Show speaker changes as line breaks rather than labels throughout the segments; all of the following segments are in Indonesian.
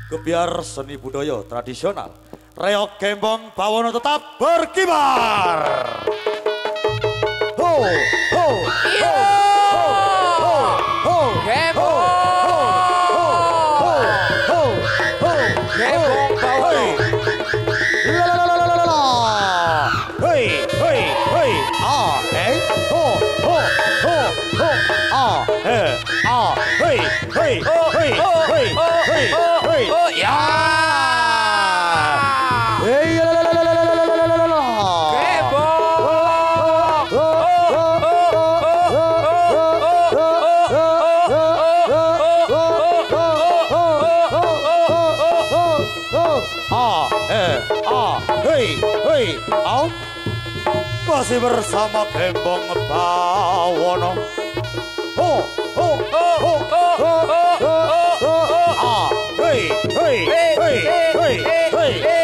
Gebiar seni budaya tradisional reok gembong bawono tetap berkibar. Ho ho ho ho ho gembong gembong bawono. Hei hei hei ah hey ho ho ho ho ah eh ah hei hei hei hei hei hei ya hei la la la la la la la la la masih bersama gembong bawono. Ho ho ho ho ho ho ho ah hei hei hei hei hei hei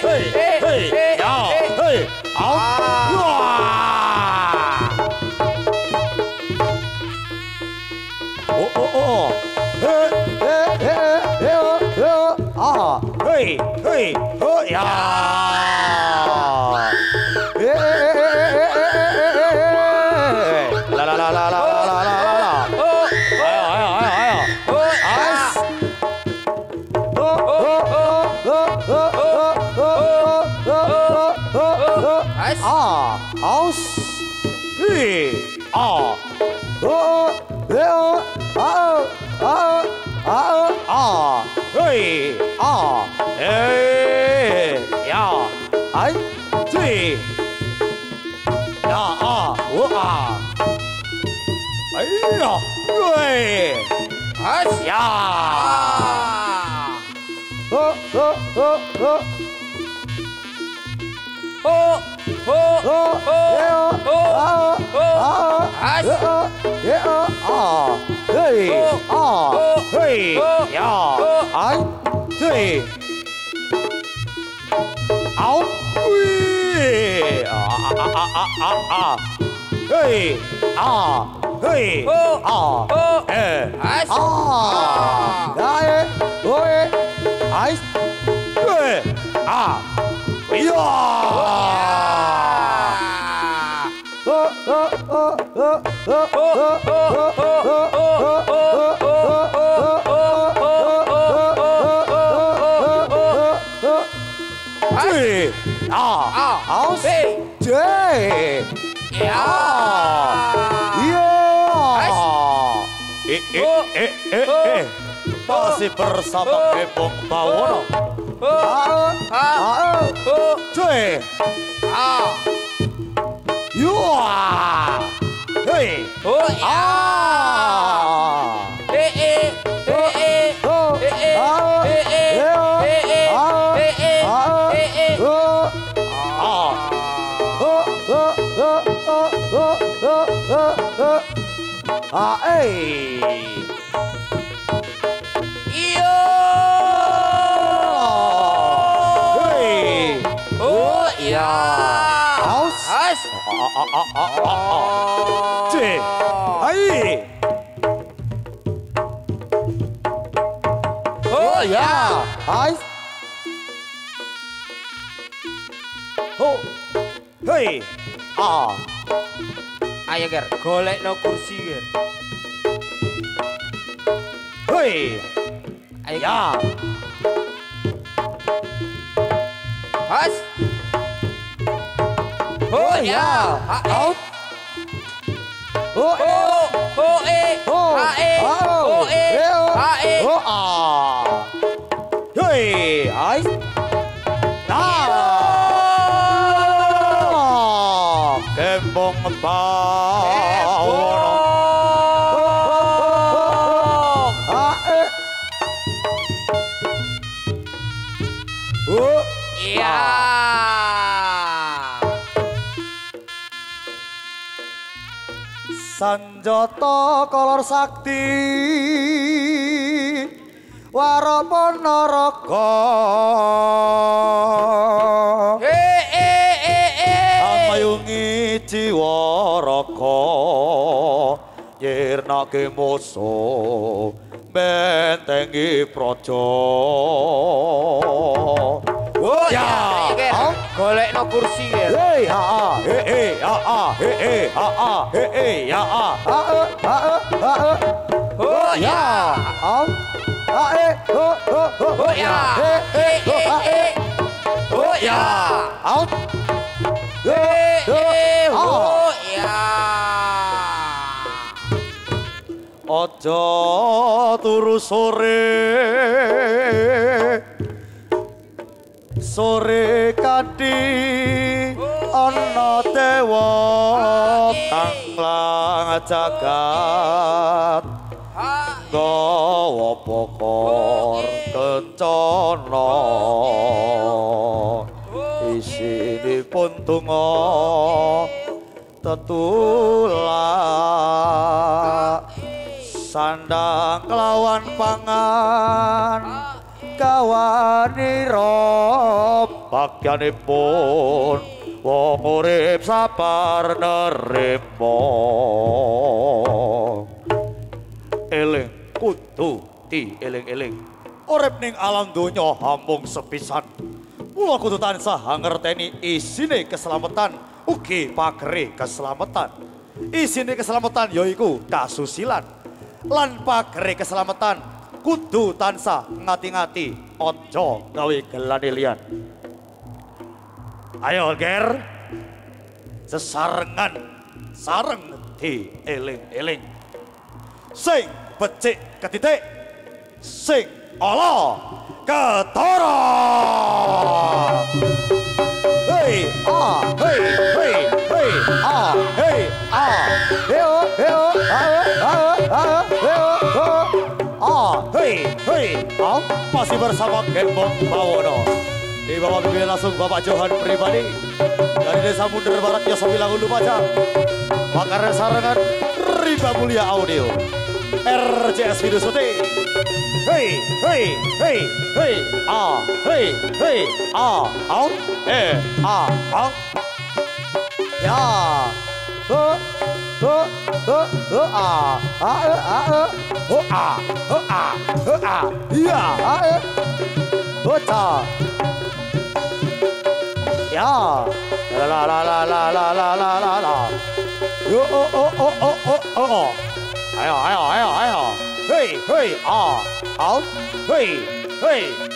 hei hei ya hei au oh oh oh he he he he he ah hei hei ho ya la la la la la la la la ayo ayo ayo ayo as ah aus hi ah hey ah ya ai ji ya ah ayo gue as ya ho ho ho ho ho ho ho ho ho as ya ah hey ah hey ya ai hey au hey ah hey ah as dae oi ai ah ya aus J ya masih bersama gembong bawono. Cuy hei iyo hei oh iya aus cek hai oh ya hai oh hei ah ayo ger golek no kursi ger hei ayo ya has oh ya out oh oh oh ha oh ha oh ah hei ai gembong bawono iya Sanjata kolor sakti Warapanaraka Amayungi jiwa raka nyirnake musuh bentengi praja ya
golekno kursi ya
hei ha he ha he ha he ya oh ya oh
ya
oh ya out
oh ya
aja turu sore kanthi ana dewa kang jagat gawa pokor kencana isinipun donga tetulak sandang kelawan pangan kawanira bagyanipun wong urip sabar nerima eling kudu dieling-eling urip ning alam donya hamung sepisan mula kudu tansah ngerteni isine keselamatan ugi pagere keselamatan isine keselamatan yaiku kasusilan lan pagere keselamatan kudu tansah ngati-ngati aja gawe gelane liyan ayo ger sesarengan sareng dieling-eling sing becik ketitik sing ala ketara hey hey hey hey hey hey masih bersama Gembong Bawono di bawah pimpinan langsung Bapak Johan pribadi dari Desa Mundur Barat Yosowi Langun Lumajang Makarya Sarangan Riba Mulia Audio RCS Video Syuting hey hey hey hey hey out ya iya bocah ya la la la la la la la la la yo ayo hey out hey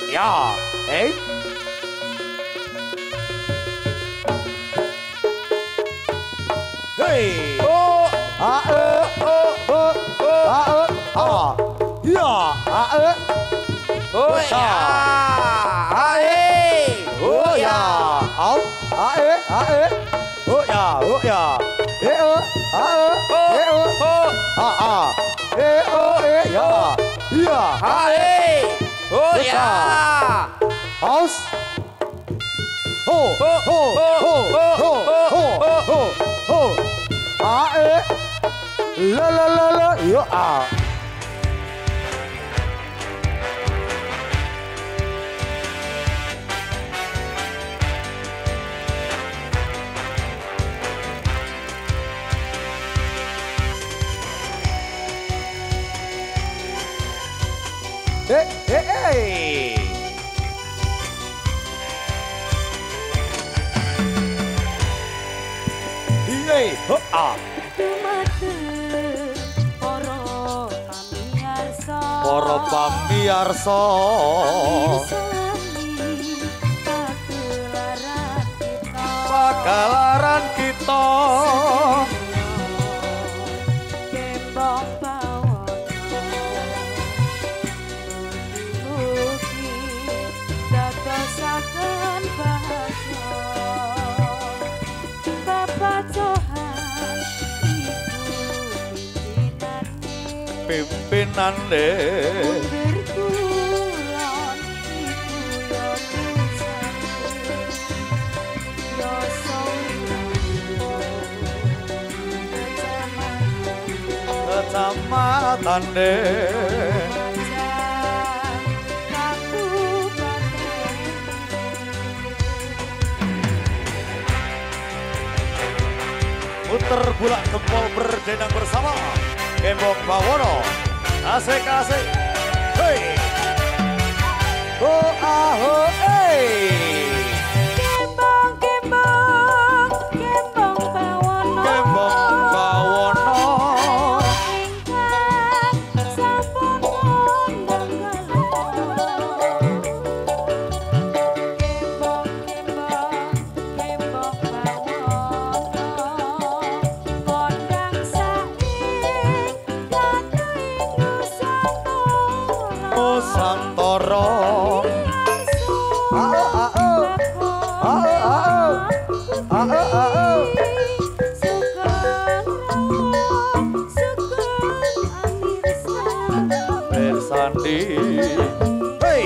ya hey hey ya
oh ya
oh ya out oh ya
oh ya
house ho la yo hey para pamirsa pagelaran kita
Gembong Bawono mugi dadosaken bahaya Bapak Johan
pimpinane
mundur kulon iku ya pusat ya sawi
matane puter bulak gempol berdendang bersama Gembong Bawono. Asik asik. Hei. Oh ah oh hey.
Gembong gembong gembong bawono.
Gembong Bawono.
Ingkang sampun kondang galon. Gembong gembong gembong bawono. Kondang saing kataing
Nusantara. Bersandi. Hey.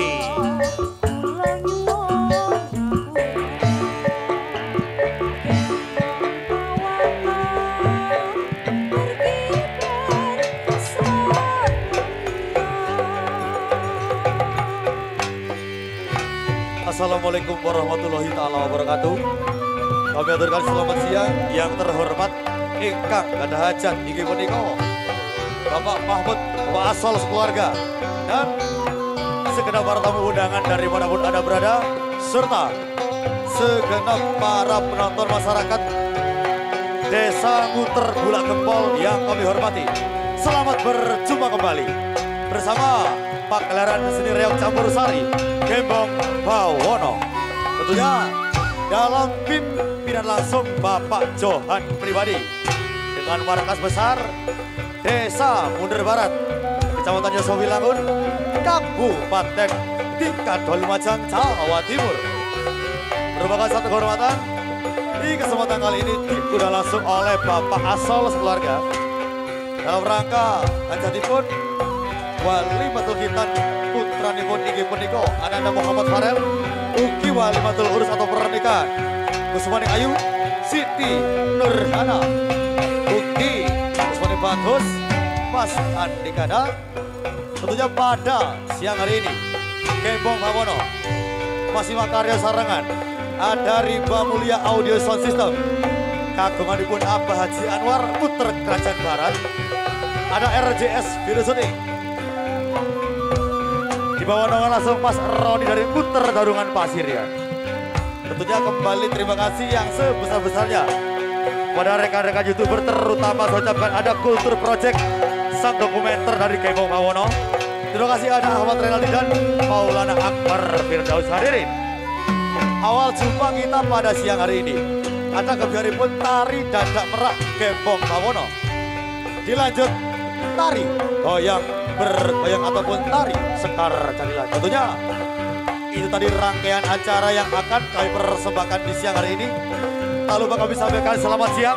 Assalamualaikum warahmatullahi taala wabarakatuh. Kami aturkan selamat siang yang terhormat ingkang kada hajat inggih punika Bapak Mahmud, Bapak Asol sekeluarga dan segenap para tamu undangan dari manapun Anda berada serta segenap para penonton masyarakat Desa Nguter Bulak Gempol yang kami hormati. Selamat berjumpa kembali bersama Pagelaran Seni Reog Campur Sari Gembong Bawono. Tentunya dalam pimpinan langsung Bapak Johan pribadi dengan markas besar Desa Mundur Barat, Kecamatan Yosowilangun, Kabupaten Tingkat Lumajang, Jawa Timur. Merupakan satu kehormatan di kesempatan kali ini diundang langsung oleh Bapak Asol sekeluarga dalam rangka hajatipun Walimatul Khitan putranipun inggih punika Ananda Muhammad Farel ugi walimatul urus atau pernikahan Kusmani Ayu Siti Nurhana ugi Kusmani Bagus Mas Andikada. Tentunya pada siang hari ini Gembong Bawono masih makarya sarangan ada Riba Mulia Audio Sound System kagunganipun Abah Haji Anwar Puter Kerajaan Barat, ada RJS Video Shooting di bawah naungan langsung Mas Roni dari Puter Darungan Pasirian. Tentunya kembali terima kasih yang sebesar-besarnya pada rekan-rekan YouTuber, terutama saya ucapkan ada Kultur Project sang dokumenter dari Gembong Bawono. Terima kasih ada Ahmad Renaldi dan Maulana Akbar Firdaus hadirin. Awal jumpa kita pada siang hari ini ada kebiaripun tari dadak merak Gembong Bawono. Dilanjut tari goyang bergoyang ataupun tari sekar carilan. Tentunya itu tadi rangkaian acara yang akan kami persembahkan di siang hari ini. Tak lupa kami sampaikan selamat siang,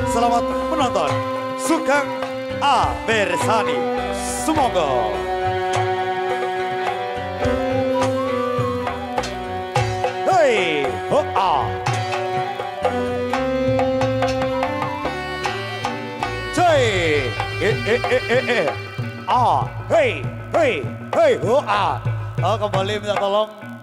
selamat menonton. Sugeng A Bersani Semoga. Hei ho a Cuy hei hei hei ho a. Kembali minta tolong